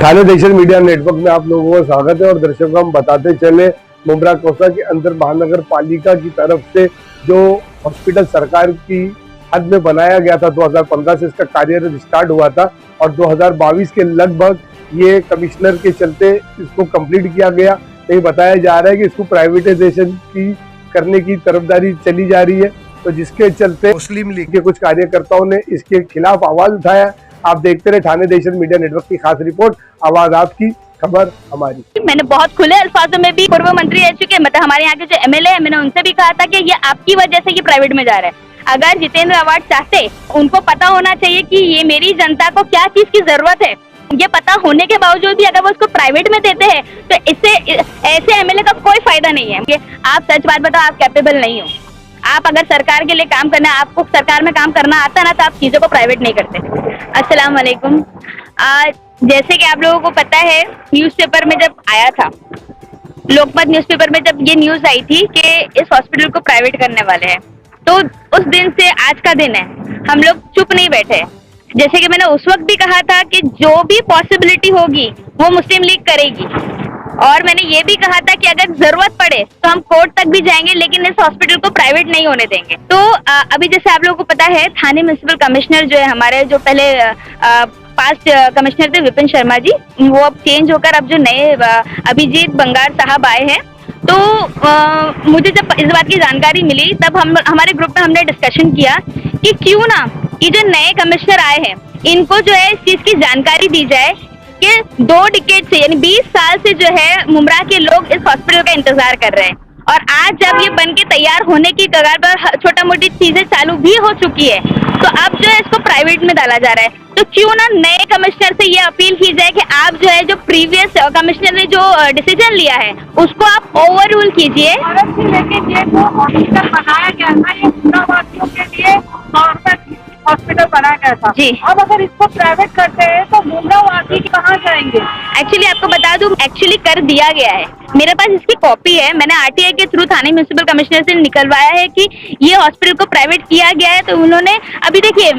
ठाणे देशन media network में आप लोगों का स्वागत है। और दर्शकों हम बताते चले, मुंब्रा कौसा के अंदर महानगर पालिका की तरफ से जो हॉस्पिटल सरकार की हद में बनाया गया था, 2015 से इसका कार्यरत स्टार्ट हुआ था और 2022 के लगभग ये कमिश्नर के चलते इसको कंप्लीट किया गया। लेकिन बताया जा रहा है कि इसको प्राइवेटाइजेशन की करने की तरफदारी चली जा रही है, तो जिसके चलते मुस्लिम लीग के कुछ कार्यकर्ताओं ने इसके खिलाफ आवाज उठाया। आप देखते रहे ठाणे देशन मीडिया नेटवर्क की खास रिपोर्ट, आवाज आपकी खबर हमारी। मैंने बहुत खुले अल्फाजों में भी पूर्व मंत्री रह चुके, मतलब हमारे यहाँ के जो एमएलए है, मैंने उनसे भी कहा था कि ये आपकी वजह से ये प्राइवेट में जा रहा है। अगर जितेंद्र अवार्ड चाहते, उनको पता होना चाहिए कि ये मेरी जनता को क्या चीज की जरूरत है। ये पता होने के बावजूद भी अगर वो उसको प्राइवेट में देते हैं तो इससे ऐसे एमएलए का कोई फायदा नहीं है। आप सच बात बताओ, आप कैपेबल नहीं हो। आप अगर सरकार के लिए काम करना है, आपको सरकार में काम करना आता ना, तो आप चीजों को प्राइवेट नहीं करते। अस्सलाम वालेकुम। जैसे कि आप लोगों को पता है, न्यूज़पेपर में जब आया था, लोकमत न्यूज़पेपर में जब ये न्यूज आई थी कि इस हॉस्पिटल को प्राइवेट करने वाले हैं, तो उस दिन से आज का दिन है, हम लोग चुप नहीं बैठे। जैसे कि मैंने उस वक्त भी कहा था कि जो भी पॉसिबिलिटी होगी वो मुस्लिम लीग करेगी, और मैंने ये भी कहा था कि अगर जरूरत पड़े तो हम कोर्ट तक भी जाएंगे, लेकिन इस हॉस्पिटल को प्राइवेट नहीं होने देंगे। तो अभी जैसे आप लोगों को पता है, थाने म्युनिसिपल कमिश्नर जो है हमारे, जो पहले पास्ट कमिश्नर थे विपिन शर्मा जी, वो अब चेंज होकर अब जो नए अभिजीत बंगार साहब आए हैं। तो मुझे जब इस बात की जानकारी मिली, तब हमारे ग्रुप में हमने डिस्कशन किया कि क्यों ना ये जो नए कमिश्नर आए हैं, इनको जो है इस चीज की जानकारी दी जाए कि 2 डिकेड से, यानी 20 साल से जो है मुंब्रा के लोग इस हॉस्पिटल का इंतजार कर रहे हैं, और आज जब ये बन के तैयार होने की कगार पर छोटा मोटी चीजें चालू भी हो चुकी है, तो अब जो है इसको प्राइवेट में डाला जा रहा है। तो क्यों ना नए कमिश्नर से ये अपील की जाए कि आप जो है, जो प्रीवियस कमिश्नर ने जो डिसीजन लिया है उसको आप ओवर रूल कीजिए। लेकिन ये जो हॉस्पिटल बनाया गया था, ये मुंब्रावासियों के लिए हॉस्पिटल बनाया गया था जी। अब अगर इसको प्राइवेट करते हैं तो मुंब्रावासी कहाँ जाएंगे? एक्चुअली आपको बता दूं, एक्चुअली कर दिया गया है। मेरे पास इसकी कॉपी है, मैंने आरटीआई के थ्रू थाने म्युनिसिपल कमिश्नर से निकलवाया है कि ये हॉस्पिटल को प्राइवेट किया गया है। तो उन्होंने अभी देखिए,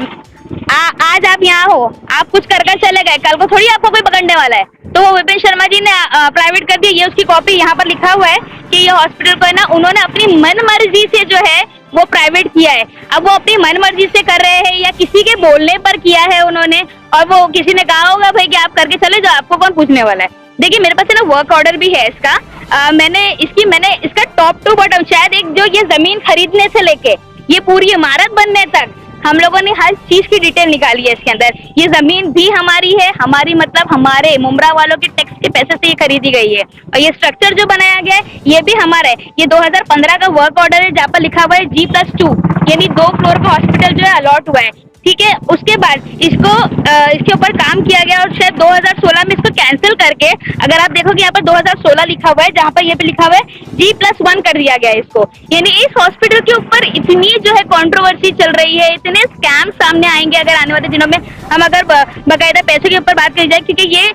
आज आप यहाँ हो, आप कुछ कर चले गए, कल को थोड़ी आपको कोई पकड़ने वाला है। तो वो विपिन शर्मा जी ने प्राइवेट कर दिया। ये उसकी कॉपी यहाँ पर लिखा हुआ है कि ये हॉस्पिटल को है ना, उन्होंने अपनी मन मर्जी से जो है वो प्राइवेट किया है। अब वो अपनी मन मर्जी से कर रहे हैं या किसी के बोलने पर किया है उन्होंने, और वो किसी ने कहा होगा भाई कि आप करके चले जाओ, आपको कौन पूछने वाला है। देखिए मेरे पास है ना वर्क ऑर्डर भी है इसका। मैंने इसका टॉप टू बॉटम, शायद एक जो ये जमीन खरीदने से लेके ये पूरी इमारत बनने तक हम लोगों ने हर चीज की डिटेल निकाली है इसके अंदर। ये जमीन भी हमारी है, हमारी मतलब हमारे मुंब्रा वालों के टैक्स के पैसे से ये खरीदी गई है, और ये स्ट्रक्चर जो बनाया गया है ये भी हमारा है। ये 2015 का वर्क ऑर्डर है, जहाँ पर लिखा हुआ है G+2, यानी 2 फ्लोर का हॉस्पिटल जो है अलॉट हुआ है, ठीक है। उसके बाद इसके ऊपर काम किया गया, और शायद 2016 में इसको कैंसिल करके, अगर आप देखोगे यहाँ पर 2016 लिखा हुआ है, जहाँ पर ये भी लिखा हुआ है G+1 कर दिया गया है इसको। यानी इस हॉस्पिटल के ऊपर इतनी जो है कंट्रोवर्सी चल रही है, इतने स्कैम सामने आएंगे अगर आने वाले दिनों में, हम अगर बाकायदा पैसे के ऊपर बात करी जाए, क्योंकि ये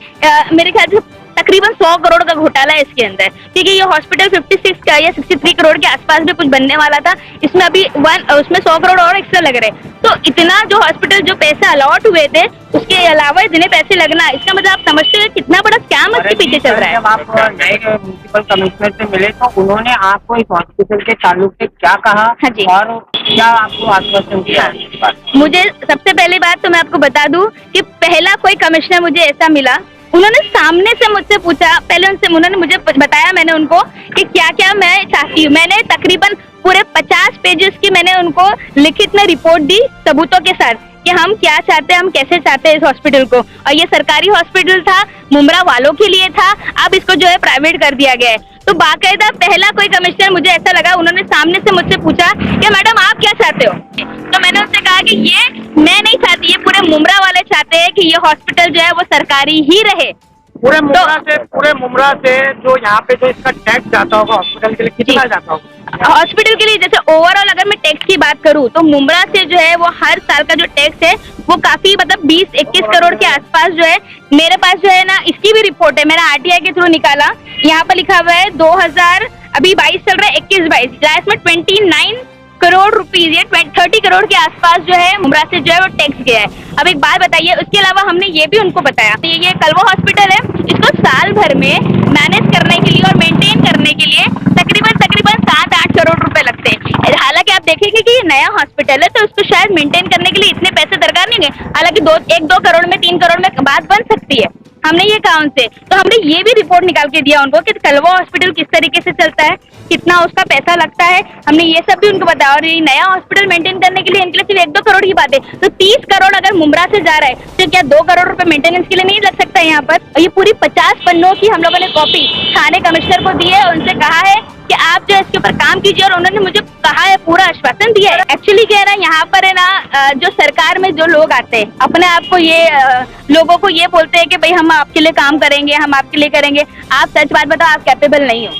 मेरे ख्याल से तकरीबन 100 करोड़ का घोटाला है इसके अंदर, क्योंकि ये हॉस्पिटल 56 का या 63 करोड़ के आसपास में कुछ बनने वाला था। इसमें अभी उसमें 100 करोड़ और एक्स्ट्रा लग रहे। तो इतना जो हॉस्पिटल जो पैसे अलॉट हुए थे, उसके अलावा इतने पैसे लगना, इसका मतलब आप समझते हैं कितना बड़ा स्कैम इसके पीछे चल रहा है। जब आप नए म्युनिसिपल कमिश्नर से मिले तो उन्होंने आपको इस हॉस्पिटल के ताल्लुक से क्या कहा? हाँ जी। और क्या आपको आश्वासन दिया? मुझे सबसे पहली बात तो मैं आपको बता दूं कि पहला कोई कमिश्नर मुझे ऐसा मिला, उन्होंने सामने से मुझसे पूछा, पहले उन्होंने मुझे बताया, मैंने उनको कि क्या क्या मैं चाहती हूँ। मैंने तकरीबन पूरे 50 पेजेस की मैंने उनको लिखित में रिपोर्ट दी सबूतों के साथ कि हम क्या चाहते हैं, हम कैसे चाहते हैं इस हॉस्पिटल को। और ये सरकारी हॉस्पिटल था, मुंब्रा वालों के लिए था, अब इसको जो है प्राइवेट कर दिया गया है। तो बाकायदा पहला कोई कमिश्नर मुझे ऐसा लगा, उन्होंने सामने से मुझसे पूछा कि मैडम आप क्या चाहते हो। तो मैंने उनसे कहा कि ये मैं नहीं चाहती, ये पूरे मुंब्रा वाले चाहते हैं कि ये हॉस्पिटल जो है वो सरकारी ही रहे। पूरे मुंब्रा से जो यहाँ पे जो इसका टैक्स जाता होगा हॉस्पिटल के लिए, कितना जाता होगा? हॉस्पिटल के लिए जैसे ओवरऑल अगर मैं टैक्स की बात करूँ तो मुंब्रा से जो है वो हर साल का जो टैक्स है वो काफी, मतलब 20-21 करोड़ के आसपास जो है। मेरे पास जो है ना इसकी भी रिपोर्ट है, मैंने आरटीआई के थ्रू निकाला। यहाँ पर लिखा हुआ है 2000 अभी 22 चल रहा है, 21-22 इसमें करोड़ रुपीज, ये 30 करोड़ के आसपास जो है मुमरा से जो है वो टैक्स गया है। अब एक बात बताइए, उसके अलावा हमने ये भी उनको बताया, ये कलवा हॉस्पिटल है, इसको साल भर में मैनेज करने के लिए और मेंटेन करने के लिए तकरीबन 7-8 करोड़ रुपए लगते हैं। हालांकि आप देखेंगे कि ये नया हॉस्पिटल है तो उसको शायद मेंटेन करने के लिए इतने पैसे दरकार नहीं है। हालांकि 1-2 करोड़ में 3 करोड़ में बात बन सकती है। हमने ये कहा उनसे, तो हमने ये भी रिपोर्ट निकाल के दिया उनको कि कलवा हॉस्पिटल किस तरीके से चलता है, कितना उसका पैसा लगता है, हमने ये सब भी उनको बताया। और ये नया हॉस्पिटल मेंटेन करने के लिए इनके लिए सिर्फ 1-2 करोड़ की बात है, तो 30 करोड़ अगर मुमरा से जा रहा है तो क्या 2 करोड़ रुपए मेंटेनेंस के लिए नहीं लग सकता है यहाँ पर? और ये पूरी 50 पन्नों की हम लोगों ने कॉपी थाने कमिश्नर को दी है और उनसे कहा है कि आप जो इसके ऊपर काम कीजिए, और उन्होंने मुझे कहा है, पूरा आश्वासन दिया है। एक्चुअली क्या है ना, यहाँ पर है ना, जो सरकार में जो लोग आते हैं अपने आप को ये लोगों को ये बोलते हैं कि भाई हम आपके लिए काम करेंगे, हम आपके लिए करेंगे। आप सच बात बताओ, आप कैपेबल नहीं हो।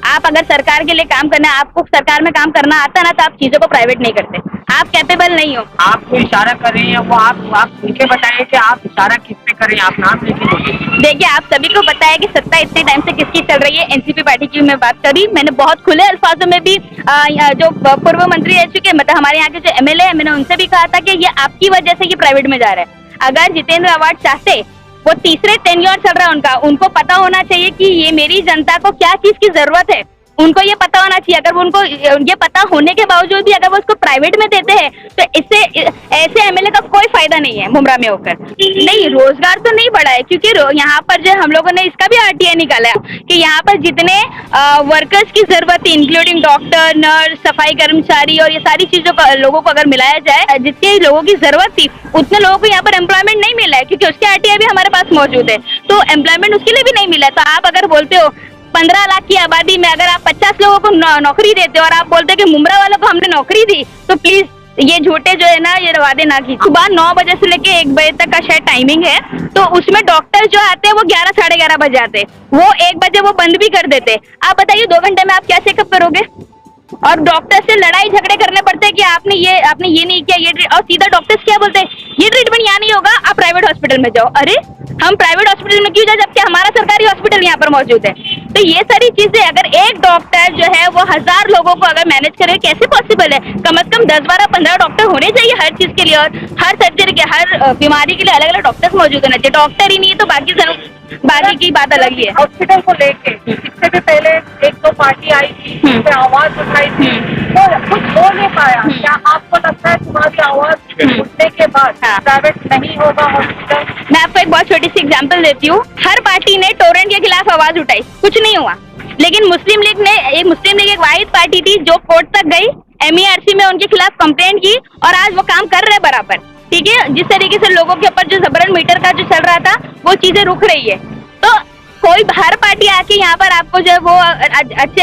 आप अगर सरकार के लिए काम करना है, आपको सरकार में काम करना आता ना, तो आप चीजों को प्राइवेट नहीं करते। आप कैपेबल नहीं हो। आप कोई इशारा कर रहे हैं, वो आप उनके बताइए कि आप इशारा किस पे कर रहे हैं, आप नाम लेके बोलिए। देखिए, आप सभी को पता है कि सत्ता इतने टाइम से किसकी चल रही है। एनसीपी पार्टी की मैं बात करी, मैंने बहुत खुले अल्फाजों में भी जो पूर्व मंत्री रह चुके, मतलब हमारे यहाँ के जो एमएलए है, मैंने उनसे भी कहा था कि ये आपकी वजह से ये प्राइवेट में जा रहा है। अगर जितेंद्र अवार्ड चाहते, वो तीसरे टेन्योर चल रहा है उनका, उनको पता होना चाहिए कि ये मेरी जनता को क्या चीज की जरूरत है। उनको ये पता होना चाहिए। अगर उनको ये पता होने के बावजूद भी अगर वो उसको प्राइवेट में देते हैं तो इससे ऐसे एमएलए का कोई फायदा नहीं है मुमरा में होकर। नहीं, रोजगार तो नहीं बढ़ा है, क्योंकि यहाँ पर जो हम लोगों ने इसका भी आरटीआई निकाला है कि यहाँ पर जितने वर्कर्स की जरूरत थी, इंक्लूडिंग डॉक्टर, नर्स, सफाई कर्मचारी और ये सारी चीजों का लोगों को अगर मिलाया जाए, जितने लोगों की जरूरत थी उतने लोगों को यहाँ पर एम्प्लॉयमेंट नहीं मिला है, क्योंकि उसके आरटीआई भी हमारे पास मौजूद है। तो एम्प्लॉयमेंट उसके लिए भी नहीं मिला। तो आप अगर बोलते हो 15 लाख की आबादी में अगर आप 50 लोगों को नौकरी देते हो और आप बोलते हैं कि मुमरा वालों को हमने नौकरी दी, तो प्लीज ये झूठे जो है ना, ये वादे ना कीजिए। सुबह 9 बजे से लेके 1 बजे तक का शायद टाइमिंग है, तो उसमें डॉक्टर जो आते हैं वो 11-11:30 बजे आते हैं, वो 1 बजे वो बंद भी कर देते। आप बताइए 2 घंटे में आप क्या चेकअप करोगे? और डॉक्टर से लड़ाई झगड़े करने पड़ते हैं कि आपने ये नहीं किया, ये, और सीधा डॉक्टर्स क्या बोलते हैं, ये ट्रीटमेंट यहाँ नहीं होगा, आप प्राइवेट हॉस्पिटल में जाओ। अरे हम प्राइवेट हॉस्पिटल में क्यों जाए जबकि हमारा सरकारी हॉस्पिटल यहाँ पर मौजूद है? तो ये सारी चीजें, अगर एक डॉक्टर जो है वो 1000 लोगों को अगर मैनेज करे, कैसे पॉसिबल है? कम से कम 10-12-15 डॉक्टर होने चाहिए हर चीज के लिए, और हर सर्जरी के, हर बीमारी के लिए अलग अलग डॉक्टर्स मौजूद होना चाहिए। डॉक्टर ही नहीं है तो बाकी की बात अलग ही है। हॉस्पिटल को लेके इससे भी पहले 1-2 पार्टी आई थी, उस पे आवाज उठाई थी, तो कुछ हो नहीं पाया। क्या आपको लगता है तुम्हारी आवाज उठने के बाद प्राइवेट नहीं होगा हॉस्पिटल? मैं आपको एक बहुत छोटी सी एग्जांपल देती हूँ। हर पार्टी ने टोरेंट के खिलाफ आवाज उठाई, कुछ नहीं हुआ। लेकिन मुस्लिम लीग एक वाहिद पार्टी थी जो कोर्ट तक गई, MERC में उनके खिलाफ कंप्लेंट की, और आज वो काम कर रहे बराबर। ठीक है, जिस तरीके से लोगों के ऊपर जो जबरन मीटर का जो चल रहा था वो चीजें रुक रही है। तो कोई हर पार्टी आके यहाँ पर आपको जो है वो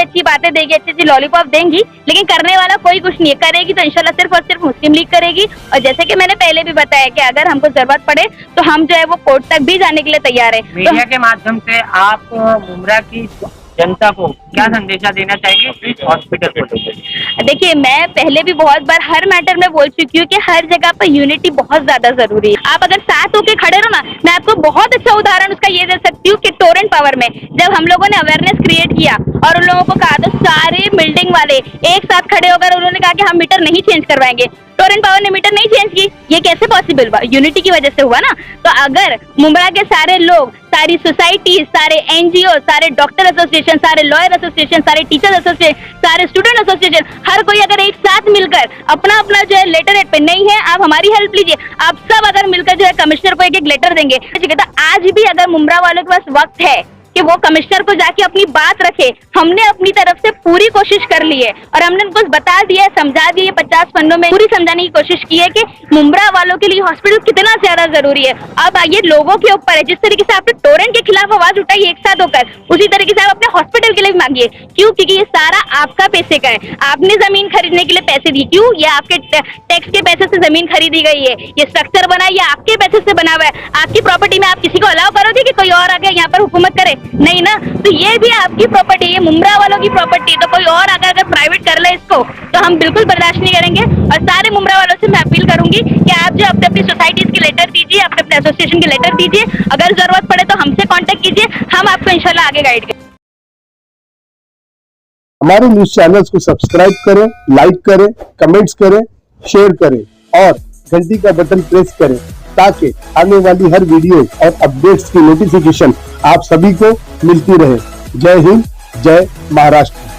अच्छी बातें देगी, अच्छी लॉलीपॉप देंगी, लेकिन करने वाला कोई कुछ नहीं है। करेगी तो इंशाल्लाह सिर्फ और सिर्फ मुस्लिम लीग करेगी। और जैसे कि मैंने पहले भी बताया कि अगर हमको जरूरत पड़े तो हम जो है वो कोर्ट तक भी जाने के लिए तैयार है। मीडिया के माध्यम से आप मुमरा की जनता को क्या संदेशा देना चाहिए हॉस्पिटल को लेकर? देखिए, मैं पहले भी बहुत बार हर मैटर में बोल चुकी हूँ कि हर जगह पर यूनिटी बहुत ज्यादा जरूरी है। आप अगर साथ होके खड़े रहो ना, मैं आपको बहुत अच्छा उदाहरण उसका ये दे सकती हूँ कि टोरेंट पावर में जब हम लोगों ने अवेयरनेस क्रिएट किया और उन लोगों को कहा, तो सारे बिल्डिंग वाले एक साथ खड़े होकर उन्होंने कहा कि हम मीटर नहीं चेंज करवाएंगे। टोरेंट पावर ने मीटर नहीं चेंज की, ये कैसे पॉसिबल हुआ? यूनिटी की वजह से हुआ ना। तो अगर मुमरा के सारे लोग, सारी सोसाइटी, सारे NGO, सारे डॉक्टर एसोसिएशन, सारे लॉयर एसोसिएशन, सारे टीचर एसोसिएशन, सारे स्टूडेंट एसोसिएशन, हर कोई अगर एक साथ मिलकर अपना अपना जो है लेटर हेड पे, नहीं है आप हमारी हेल्प लीजिए, आप सब अगर मिलकर जो है कमिश्नर को एक लेटर देंगे, तो आज भी अगर मुमरा वालों के पास वक्त है कि वो कमिश्नर को जाके अपनी बात रखे। हमने अपनी तरफ से पूरी कोशिश कर ली है और हमने उनको बता दिया है, समझा दिया, 50 पन्नों में पूरी समझाने की कोशिश की है कि मुमरा वालों के लिए हॉस्पिटल कितना ज्यादा जरूरी है। अब ये लोगों के ऊपर है। जिस तरीके से आपने टोरेंट के खिलाफ आवाज उठाई एक साथ होकर, उसी तरीके से आप अपने हॉस्पिटल के लिए भी मांगिए। क्यों? क्योंकि ये सारा आपका पैसे का है। आपने जमीन खरीदने के लिए पैसे दिए, क्यों? ये आपके टैक्स के पैसे से जमीन खरीदी गई है। ये स्ट्रक्चर बना है, ये आपके पैसे से बना हुआ है। आपकी प्रॉपर्टी में आप किसी को अलाउ करोगे कि कोई और आगे यहाँ पर हुकूमत करे? नहीं ना। तो ये भी आपकी प्रॉपर्टी, ये मुमरा वालों की प्रॉपर्टी, तो कोई और अगर प्राइवेट कर ले इसको तो हम बिल्कुल बर्दाश्त नहीं करेंगे। और सारे मुमरा वालों से मैं अपील करूंगी कि आप जो अपने अपनी सोसाइटीज के लेटर दीजिए, अपने एसोसिएशन के लेटर दीजिए, अगर जरूरत पड़े तो हमसे कांटेक्ट कीजिए, हम आपको इंशाल्लाह आगे गाइड करेंगे। हमारे न्यूज चैनल्स को सब्सक्राइब करें, लाइक करें, कमेंट्स करें, शेयर करें और घंटी का बटन प्रेस करें ताकि आने वाली हर वीडियो और अपडेट्स की नोटिफिकेशन आप सभी को मिलती रहे। जय हिंद, जय महाराष्ट्र।